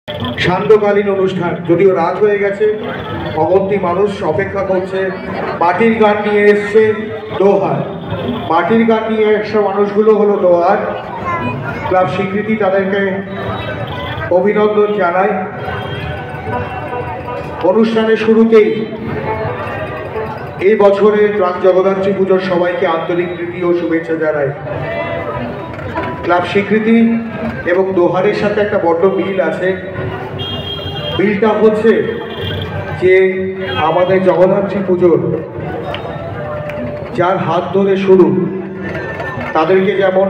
সান্ধ্যকালীন অনুষ্ঠান, যদিও রাত হয়ে গেছে, অগন্তি মানুষ অপেক্ষা করছে। মাটির গান নিয়ে এসছে দোহার। মাটির গান নিয়ে এসে মানুষগুলো হলো দোহার ক্লাব স্বীকৃতি, তাদেরকে অভিনন্দন জানাই। অনুষ্ঠানের শুরুতেই এই বছরের প্রাক জগদ্ধাত্রী পুজোর সবাইকে আন্তরিক প্রীতি ও শুভেচ্ছা জানাই। ক্লাব স্বীকৃতি এবং দোহারের সাথে একটা বড় মিল আছে। মিলটা হচ্ছে যে আমাদের জগদ্ধাত্রী পুজোর যার হাত ধরে শুরু, তাদেরকে যেমন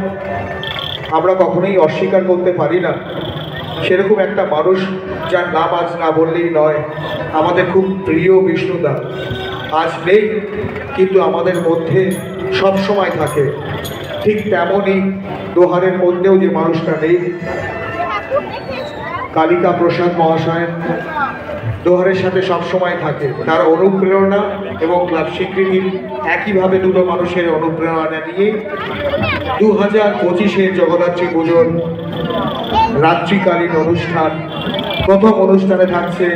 আমরা কখনোই অস্বীকার করতে পারি না, সেরকম একটা মানুষ যার নাম আজ না বললেই নয়, আমাদের খুব প্রিয় বিষ্ণুদা। আজ নেই কিন্তু আমাদের মধ্যে সব সময় থাকে। ঠিক তেমনই দোহারের মধ্যেও যে মানুষটা নেই, কালিকা প্রসাদ মহাশয় দোহারের সাথে সবসময় থাকে। তার অনুপ্রেরণা এবং ক্লাব স্বীকৃতির একইভাবে দুটো মানুষের অনুপ্রেরণা নিয়ে 2025 জগদ্ধাত্রী পুজোর রাত্রিকালীন অনুষ্ঠান, প্রথম অনুষ্ঠানে থাকছে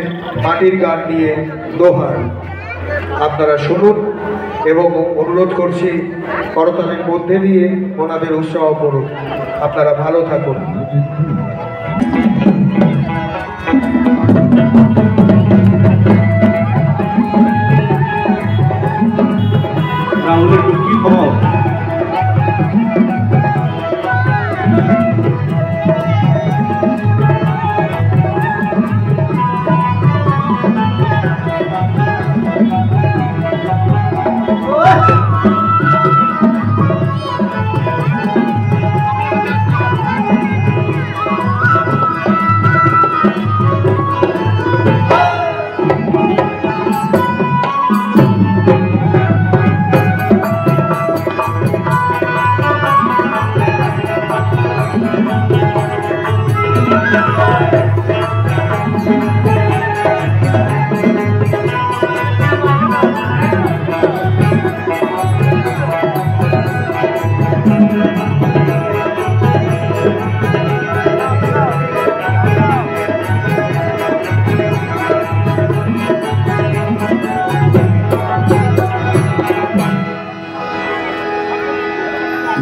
মাটির গান নিয়ে দোহার। আপনারা শুনুন এবং অনুরোধ করছি করতালের মধ্যে দিয়ে ওনাদের উৎসাহ করুন। আপনারা ভালো থাকুন। রাহুলের কি খবর?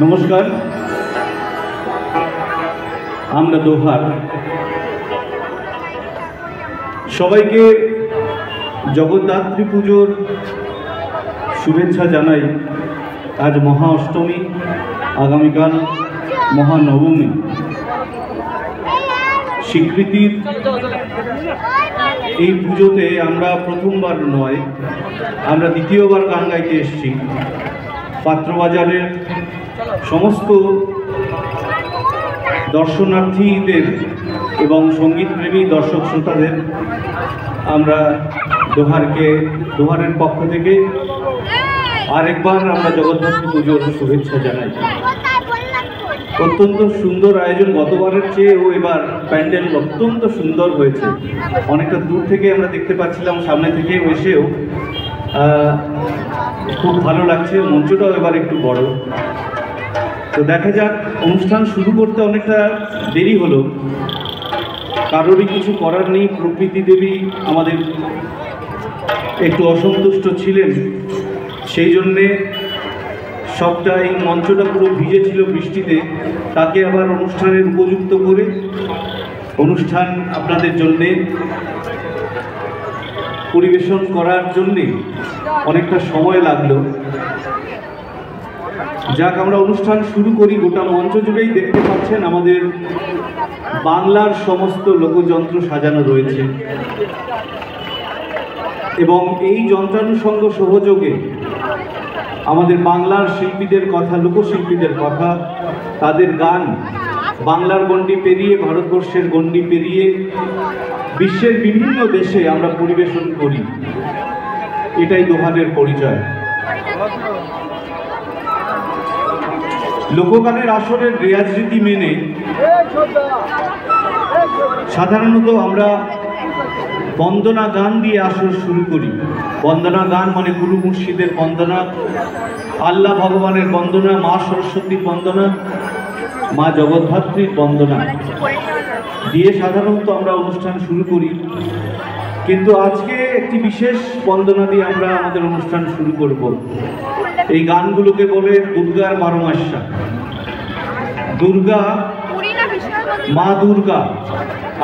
নমস্কার, আমরা দোহার সবাইকে জগদ্ধাত্রী পুজোর শুভেচ্ছা জানাই। আজ মহা অষ্টমী, আগামীকাল মহানবমী। স্বীকৃতির এই পুজোতে আমরা প্রথমবার নয়, আমরা দ্বিতীয়বার গান গাইতে এসেছি। পাত্রবাজারের সমস্ত দর্শনার্থীদের এবং সঙ্গীতপ্রেমী দর্শক শ্রোতাদের আমরা দোহারের পক্ষ থেকে আরেকবার আমরা জগদ্ধাত্রী পুজোর শুভেচ্ছা জানাই। অত্যন্ত সুন্দর আয়োজন, গতবারের চেয়েও এবার প্যান্ডেল অত্যন্ত সুন্দর হয়েছে। অনেকটা দূর থেকে আমরা দেখতে পাচ্ছিলাম, সামনে থেকে এসেও খুব ভালো লাগছে। মঞ্চটাও এবার একটু বড়। তো দেখা যাক, অনুষ্ঠান শুরু করতে অনেকটা দেরি হলো, কারোরই কিছু করার নেই। প্রকৃতি দেবী আমাদের একটু অসন্তুষ্ট ছিলেন, সেই জন্যে সবটা এই মঞ্চটা পুরো ভিজেছিল বৃষ্টিতে। তাকে আবার অনুষ্ঠানের উপযুক্ত করে অনুষ্ঠান আপনাদের জন্যে পরিবেশন করার জন্যে অনেকটা সময় লাগলো। যাক, আমরা অনুষ্ঠান শুরু করি। গোটা মঞ্চ জুড়েই দেখতে পাচ্ছেন আমাদের বাংলার সমস্ত লোকযন্ত্র সাজানো রয়েছে এবং এই যন্ত্রানুষঙ্গ সহযোগে আমাদের বাংলার শিল্পীদের কথা, লোকশিল্পীদের কথা, তাদের গান বাংলার গণ্ডি পেরিয়ে, ভারতবর্ষের গণ্ডি পেরিয়ে বিশ্বের বিভিন্ন দেশে আমরা পরিবেশন করি। এটাই দোহারের পরিচয়। লোকগানের আসরের রেয়াজ রীতি মেনে সাধারণত আমরা বন্দনা গান দিয়ে আসর শুরু করি। বন্দনা গান মানে গুরু মুর্শিদের বন্দনা, আল্লাহ ভগবানের বন্দনা, মা সরস্বতীর বন্দনা, মা জগদ্ধাত্রীর বন্দনা। দিয়ে সাধারণত আমরা অনুষ্ঠান শুরু করি, কিন্তু আজকে একটি বিশেষ বন্দনা দিয়ে আমরা আমাদের অনুষ্ঠান শুরু করব। এই গানগুলোকে বলে দুর্গার বারোমাস্যা। দুর্গা, মা দুর্গা,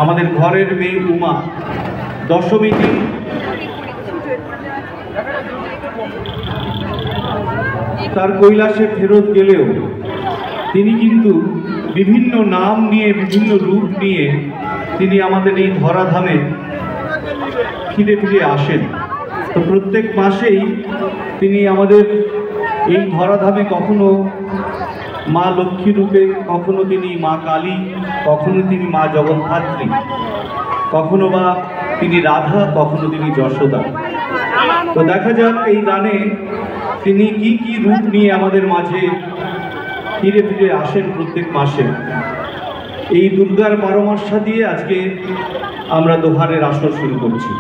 আমাদের ঘরের মেয়ে উমা, দশমী দিন তার কৈলাসে ফেরত গেলেও তিনি কিন্তু বিভিন্ন নাম নিয়ে, বিভিন্ন রূপ নিয়ে তিনি আমাদের এই ধরাধামে ফিরে ফিরে আসেন। তো প্রত্যেক মাসেই তিনি আমাদের এই ধরাধামে কখনো মা লক্ষ্মী রূপে, কখনো তিনি মা কালী, কখনো তিনি মা জগদ্ধাত্রী, কখনো বা তিনি রাধা, কখনো তিনি যশোদা। তো দেখা যাক এই গানে তিনি কি কি রূপ নিয়ে আমাদের মাঝে ফিরে ফিরে আসেন প্রত্যেক মাসে। এই দুর্গার বারোমাস্যা দিয়ে আজকে আমরা দোহারের আসর শুরু করছি।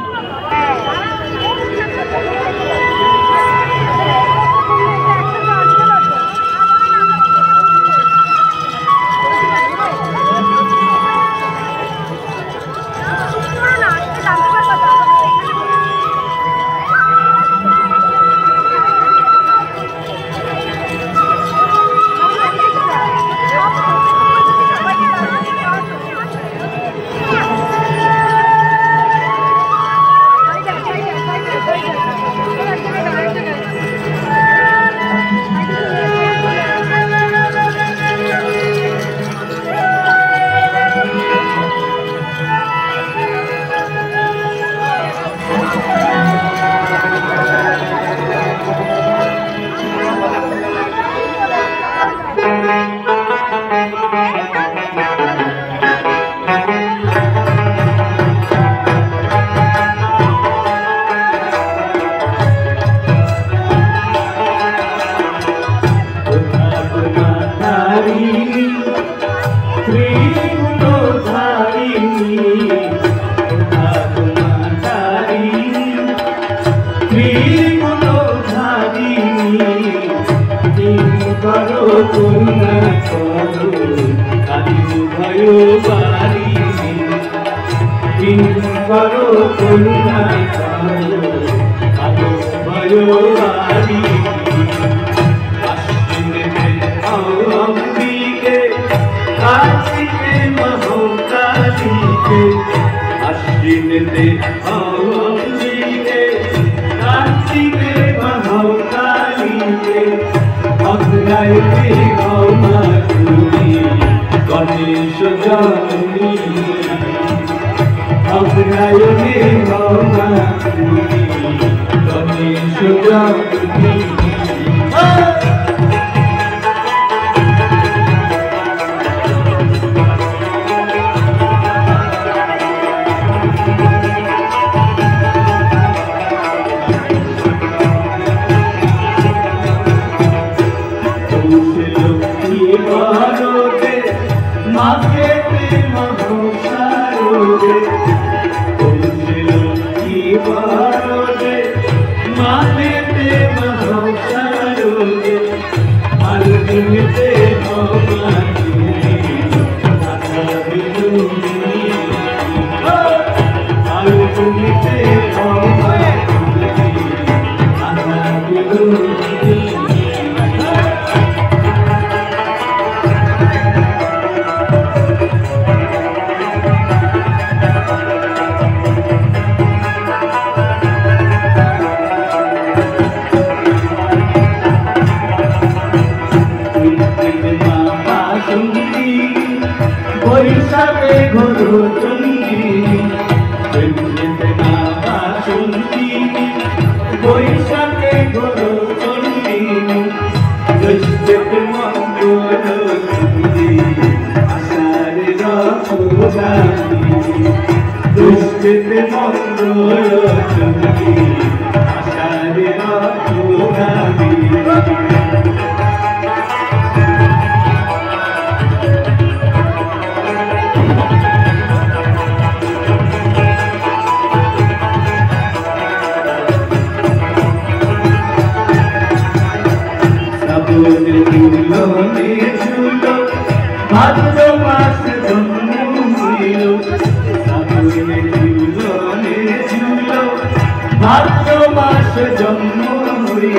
ভাদ্র মাস জন্ম হইল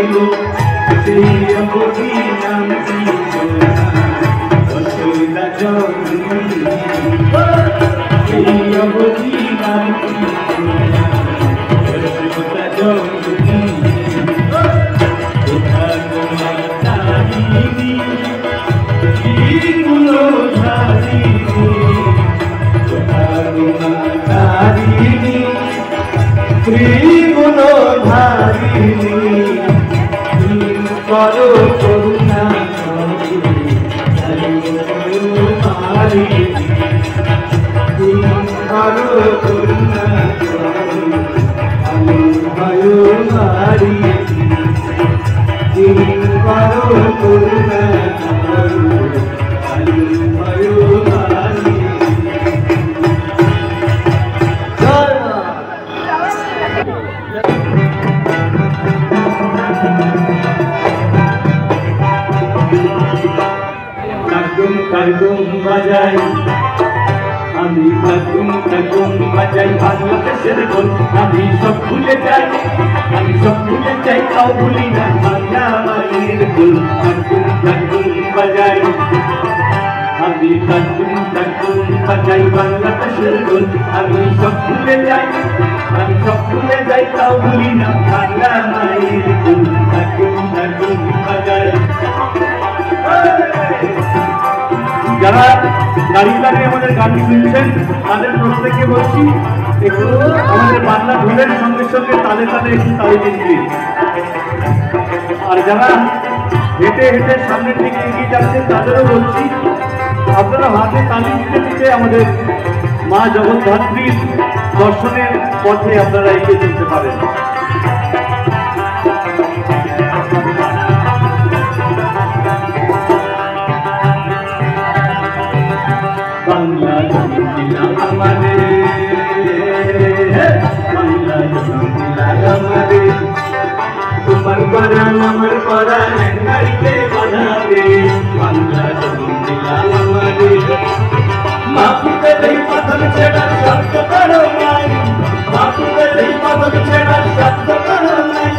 এলো সেই অবধি নাম যশোদা জননী সেই অবধি নাম যশোদা জননী করো করুণা করো করুণা भयो मारी করো করুণা भयो मारी কারগুম বাজাই আমি কারগুম বাজাই বাংলাদেশের গোল আমি সব ভুলে যাই তাও ভুলি না বাংলা মায়ের গোল কারগুম বাজাই আমি কারগুম বাজাই বাংলাদেশের গোল আমি সব ভুলে যাই তাও ভুলি না বাংলা মায়ের গোল কারগুম বাজাই যারা দাঁড়িয়ে দাঁড়িয়ে আমাদের গান শুনছেন তাদের প্রত্যেককে বলছি একটু আমাদের বাংলা ঢোলের সঙ্গে সঙ্গে তালে তালে একটু তালে দিচ্ছি। আর যারা হেঁটে হেঁটে সামনের দিকে এগিয়ে যাচ্ছেন তাদেরও বলছি আপনারা হাতে তালি দিতে দিতে আমাদের মা জগদ্ধাত্রীর দর্শনের পথে আপনারা এগিয়ে চলতে পারেন। বাংলা জনম দিলা আমাদের বাংলা জনম দিলা আমাদের তোমার পরাণ আমার পরাণ নারীতে বানাবে বাংলা জনম দিলা আমাদের মাপুকে দেই পথন ছেড়ার শব্দ করো নাই মাপুকে দেই পথন ছেড়ার শব্দ করো নাই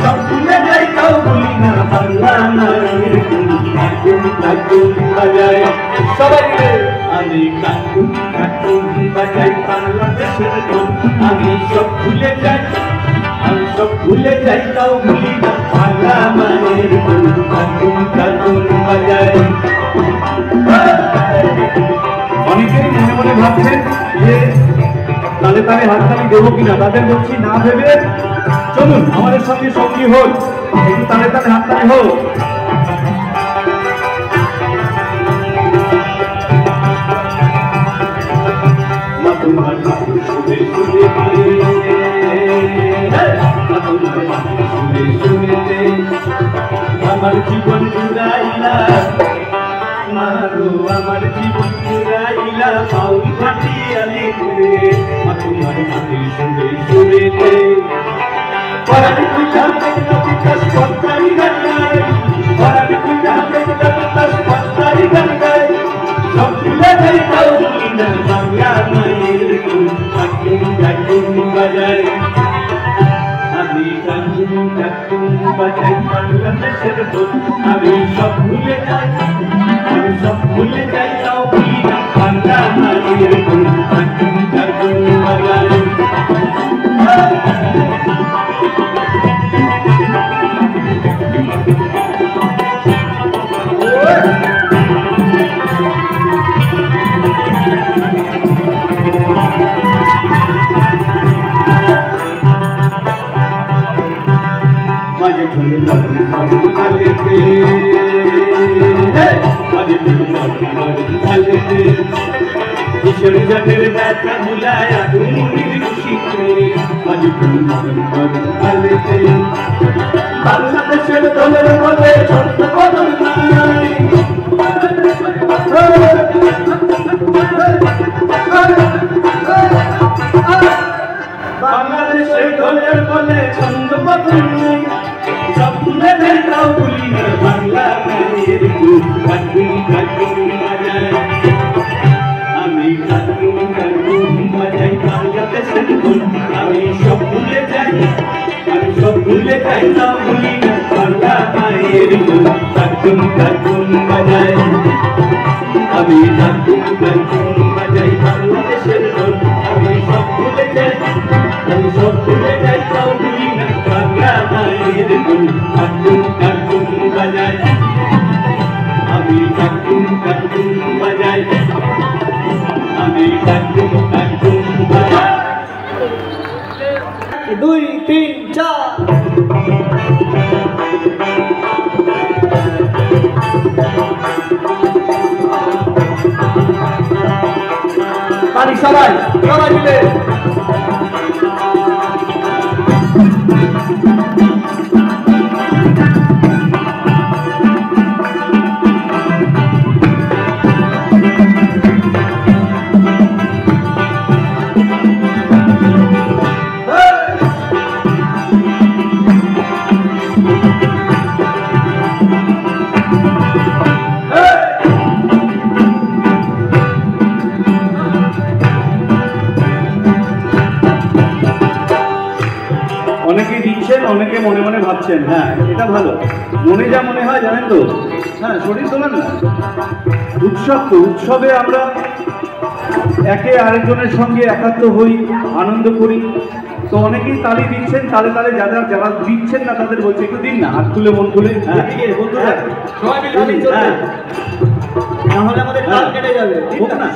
সব ভুলে যাই তাও ভুলি না বাংলা নারীর কাকুন বাজায় সবাই আমি কাকুন বাজাই বাংলাদেশের গোল আমি সব ভুলে যাই তাও ভুলি না বাংলা মায়ের গোল কাকুন বাজায়। অনেকেই মনে মনে ভাবছেন যে তালে তালে হাততালি দেবো কিনা, তাদের বলছি না ভেবে চলুন আমাদের সঙ্গে সঙ্গী হোক, একটু তালে তালে হাততালি হোক। তোমার শুনে শুনে শুনে আমার জীবন জুড়াইলা মারো আমার জীবন জুড়াইলা পাউল ফাটিয়ালি করে তোমার মাটি শুনে শুনে পরানি পূজা বেগলা বিকাশ পত্তারি গান গায় পরানি পূজা বেগলা বিকাশ পত্তারি গান গায় সব ভুলে যাই তাও ভুলি না বাংলা মায়ের গোল কাকুন বাজায় আমি কাকুন বাজাই বাংলাদেশের গোল আমি সব ভুলে যাই তাও ভুলি না বাংলা মায়ের গোল কাকুন বাজায়। माझे झुले झालेते माझे झालेते ईश्वर जगेर बैठा बुलाया तुम्हें खुशी के माझे झालेते बांग्लादेशेर दलेर बले ছোট্ট বদল নাই বাংলাদেশের দলের বলে ছন্দ বদল নাই সব ভুলে যাই তাও ভুলি না বাংলা মায়ের গোল কাকুন বাজায় আমি কাকুন বাজাই বাংলাদেশের গোল আমি সব ভুলে যাই যাই তাও ভুলি না বাংলা মায়ের গুণ কাকুন কাকুন বাজাই আমি কাকুন কাকুন বাজাই বাংলাদেশের গুণ আমি সব ভুলে যাই তাও ভুলি না বাংলা মায়ের গুণ কাকুন কাকুন বাজাই আমি কাকুন কাকুন বাজাই আমি কাকুন কাকুন বাজাই 2 3 4 সবাই মিলে অনেকে দিচ্ছেন, অনেকে মনে মনে ভাবছেন। হ্যাঁ, এটা ভালো, মনে যা মনে হয় জানেন তো। হ্যাঁ, শরীর তোলেন না। উৎসব তো, উৎসবে আমরা একে আরেকজনের সঙ্গে একাত্ম হই, আনন্দ করি। তো অনেকেই তালি দিচ্ছেন, তালে তালে যারা যারা দিচ্ছেন না তাদের বলছে একটু দিন না, হাত তুলে মন খুলে। হ্যাঁ বন্ধুরা, সবাই মিলে চলবে, নাহলে আমাদের কাজ কেটে যাবে।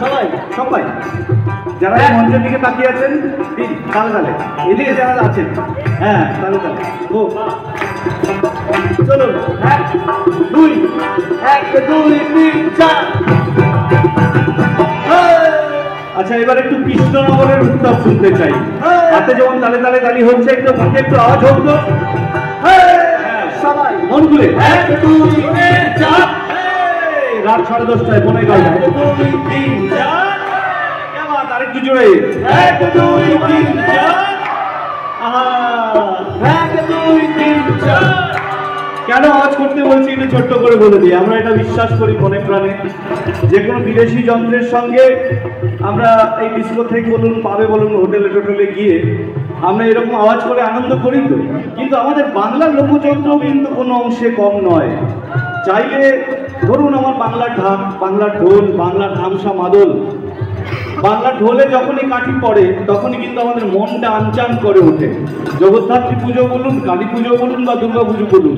সবাই সবাই যারা এই মঞ্চের দিকে তাকিয়ে আছেন, দিন তালে তালে। এদিকে যারা আছেন, হ্যাঁ তালে তালে। ও চলুন, 1 2 3 4। আচ্ছা, এবার একটু কৃষ্ণনগরের উত্তাপ শুনতে চাই। হাতে যেমন তালে তালে তালি হচ্ছে, একটু মধ্যে একটু আওয়াজ হোক তো। সবাই মন খুলে 1 2 3 4। রাত 10:30টায় মনে গেল 1 2 3 4। আরেকটু জোরে 1 2 3 4। আহা 1 2 3 4। কেন আওয়াজ করতে বলছি একটু ছোট্ট করে বলে দিই। আমরা এটা বিশ্বাস করি মনে প্রাণে, যে কোনো বিদেশি যন্ত্রের সঙ্গে আমরা এই ডিস্কোথেক বলুন, পাবে বলুন, হোটেলে টোটেলে গিয়ে আমরা এরকম আওয়াজ করে আনন্দ করি তো। কিন্তু আমাদের বাংলার লোকযন্ত্র কিন্তু কোনো অংশে কম নয়। চাইলে ধরুন আমার বাংলার ঢাক, বাংলার ঢোল, বাংলার ধামসা মাদল, বাংলার ঢোলে যখনই কাঠি পড়ে তখনই কিন্তু আমাদের মনটা আনচান করে ওঠে। জগদ্ধাত্রী পুজো বলুন, কালী পুজো বলুন বা দুর্গা পুজো বলুন,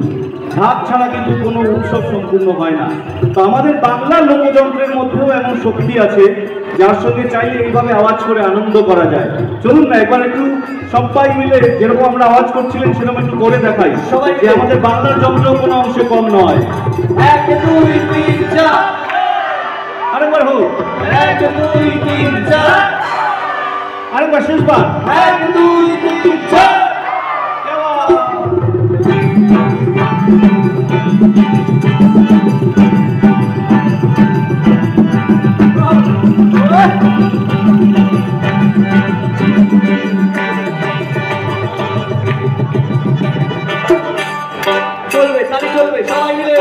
ঢাক ছাড়া কিন্তু কোনো উৎসব সম্পূর্ণ হয় না। তো আমাদের বাংলার লোকযন্ত্রের মধ্যেও এমন শক্তি আছে যার সঙ্গে চাইলে এইভাবে আওয়াজ করে আনন্দ করা যায়। চলুন না একবার একটু সবাই মিলে যেরকম আমরা আওয়াজ করছিলেন সেরকম একটু করে দেখাই সবাই, যে আমাদের বাংলার যন্ত্র কোনো অংশে কম নয়। 1 2 3 4। আরেকবার হোক 1 2 3 4। আরেকবার শেষবার 1 2 3 4। চলবে, তাহলে চলবে সবাই মিলে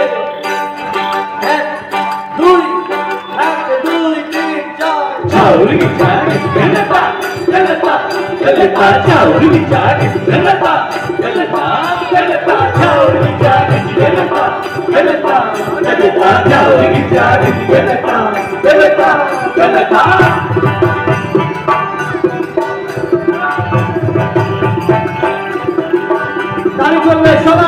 1 2 3 4। চাউরি চাট গেলতা গেলতা গেলতা, চাউরি চাট গেলতা গেলতা গেলতা, চাউরি চাট গেলতা গেলতা গেলতা, চাউরি চাট গেলতা গেলতা গেলতা। তালি চলবে সবাই।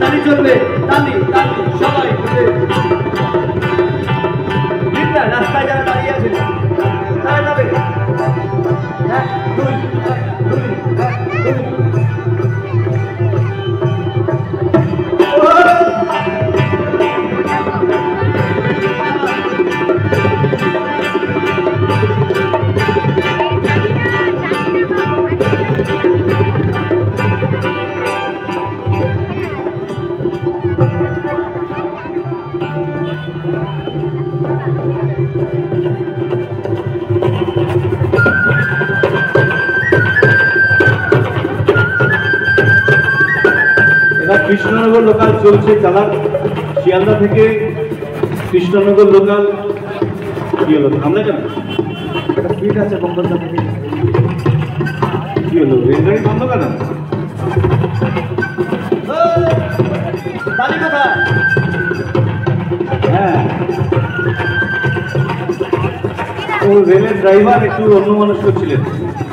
তালি চলবে, তালি তালি সবাই রাস্তায় যারা দাঁড়িয়ে আছে তারা যাবে। 1 2 1 2 2 কৃষ্ণনগর লোকাল চলছে চালাক। শিয়ালদা থেকে কৃষ্ণনগর লোকাল কি হলো, থামলে কেন? একটা ফিট আছে বঙ্গলদা থেকে। কি হলো, রেলগাড়ি বন্ধ কেন? দাঁড়ি কোথায়? হ্যাঁ, ও রেলের ড্রাইভার একটু অন্যমনস্ক ছিলেন,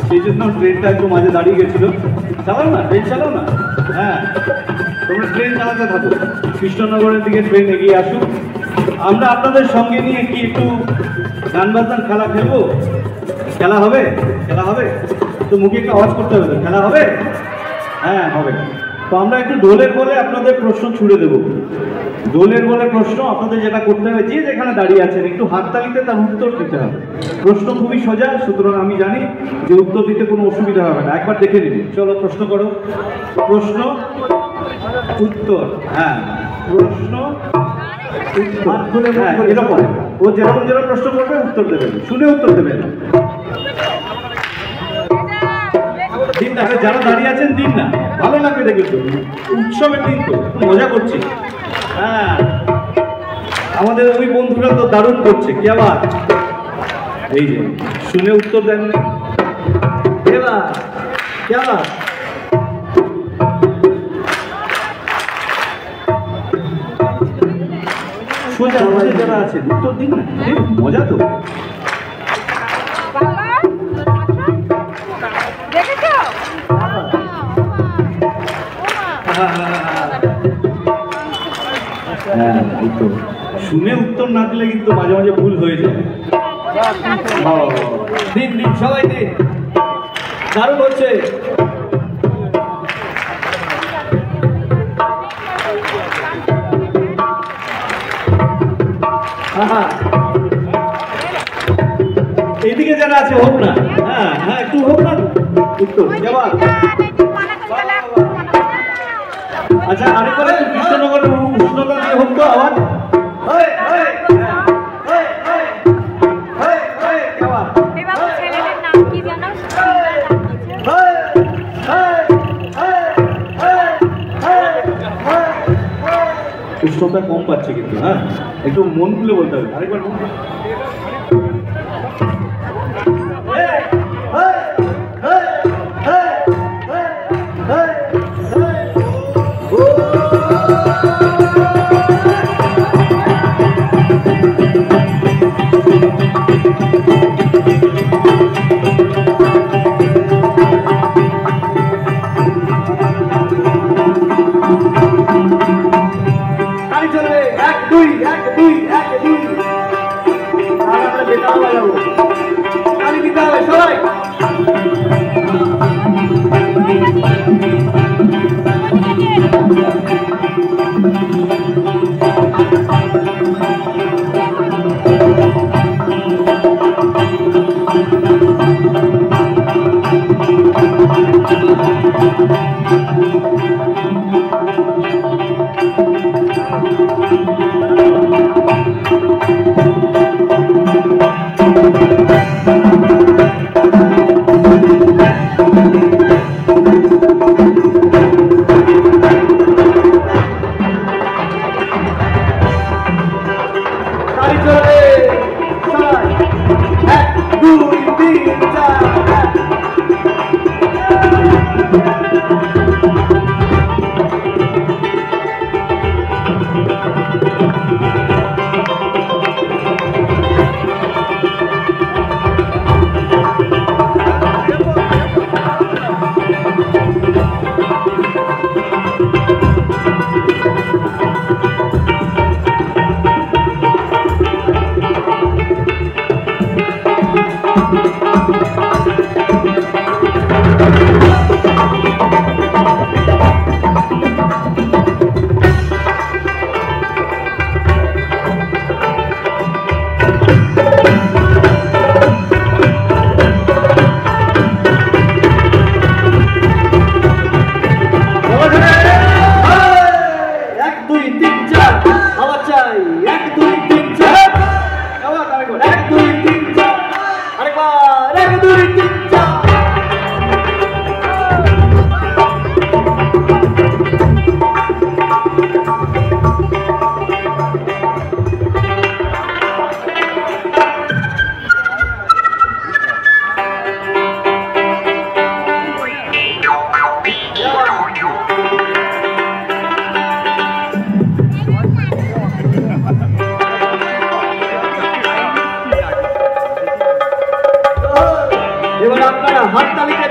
সেই জন্য ট্রেনটা একটু মাঝে দাঁড়িয়ে গেছিল। চালাও না, ট্রেন চালাও না। হ্যাঁ, তোমরা ট্রেন চালাতে থাকো, কৃষ্ণনগরের দিকে ট্রেন এগিয়ে আসুক। আমরা আপনাদের সঙ্গে নিয়ে কি একটু গান বাজনার খেলা খেলবো? খেলা হবে? খেলা হবে তো মুখে একটু আওয়াজ করতে হবে তো। খেলা হবে? হ্যাঁ হবে। তো আমরা একটু ঢোলের বলে আপনাদের প্রশ্ন ছুড়ে দেবো। ঢোলের বলে প্রশ্ন আপনাদের যেটা করতে হবে, যে যেখানে দাঁড়িয়ে আছেন একটু হাততালিতে তার উত্তর দিতে হবে। প্রশ্ন খুবই সোজা, সুতরাং আমি জানি যে উত্তর দিতে কোনো অসুবিধা হবে না। একবার দেখে নিবি। চলো প্রশ্ন করো। প্রশ্ন উত্তর। হ্যাঁ, প্রশ্ন উত্তর। হ্যাঁ, এরকম ও যেরকম যেরকম প্রশ্ন করবে উত্তর দেবেন, শুনে উত্তর দেবেন। দিন না, যারা দাঁড়িয়ে আছেন দিন না, ভালো লাগবে দেখে তো, উৎসবের দিন তো, মজা করছি। হ্যাঁ, আমাদের ওই বন্ধুরা তো দারুণ করছে। কি আবার এই যে শুনে উত্তর দেন। এবার কেমন? সোজা যারা আছে উত্তর দিন না, মজা তো। হ্যাঁ, শুনে উত্তর না দিলে কিন্তু মাঝে মাঝে ভুল হয়ে যায়। দিন দিন সবাই দিন, দারুণ হচ্ছে। এইদিকে যারা আছে হোক না। হ্যাঁ হ্যাঁ, একটু হোক না উত্তর। জবাব। আচ্ছা, আরেকবার একটু কৃষ্ণনগরের উষ্ণতা দিয়ে হোক তো আওয়াজ। উষ্ণতা কম পাচ্ছে কিন্তু। হ্যাঁ, একটু মন খুলে বলতে হবে। আরেকবার মন খুলে।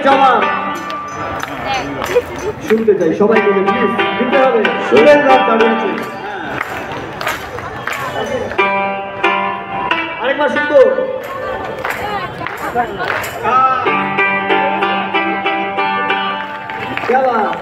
জবাব শুনতে চাই সবাই মিলে প্লিজ দিতে হবে। সুরেন্দ্র দাঁড়িয়েছে। আরেকবার শুনবো। জবাব